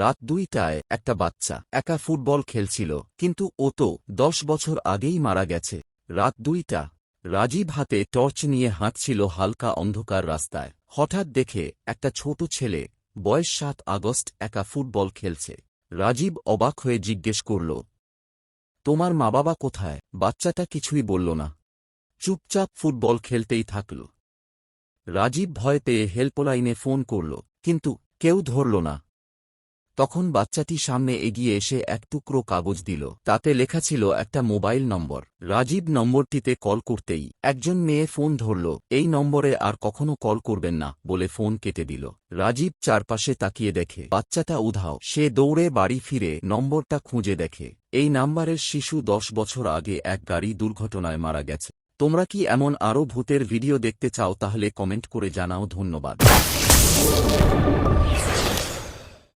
রাত 2টায় একটা বাচ্চা একা ফুটবল খেলছিল, কিন্তু ও তো 10 বছর আগেই মারা গেছে। রাত 2টা, রাজীব হাতে টর্চ নিয়ে হাঁটছিল হালকা অন্ধকার রাস্তায়। হঠাৎ দেখে একটা ছোট ছেলে, বয়স 7 আগস্ট, একা ফুটবল খেলছে। রাজীব অবাক হয়ে জিজ্ঞেস করল, তোমার মা বাবা কোথায়? বাচ্চাটা কিছুই বলল না, চুপচাপ ফুটবল খেলতেই থাকল। রাজীব ভয় পেয়ে হেল্পলাইনে ফোন করল, কিন্তু কেউ ধরল না। তখন বাচ্চাটি সামনে এগিয়ে এসে এক টুকরো কাগজ দিল। তাতে লেখা ছিল একটা মোবাইল নম্বর। রাজীব নম্বরটিতে কল করতেই একজন মেয়ে ফোন ধরল। এই নম্বরে আর কখনো কল করবেন না বলে ফোন কেটে দিল। রাজীব চারপাশে তাকিয়ে দেখে বাচ্চাটা উধাও। সে দৌড়ে বাড়ি ফিরে নম্বরটা খুঁজে দেখে এই নাম্বারের শিশু 10 বছর আগে এক গাড়ি দুর্ঘটনায় মারা গেছে। তোমরা কি এমন আরও ভূতের ভিডিও দেখতে চাও? তাহলে কমেন্ট করে জানাও। ধন্যবাদ।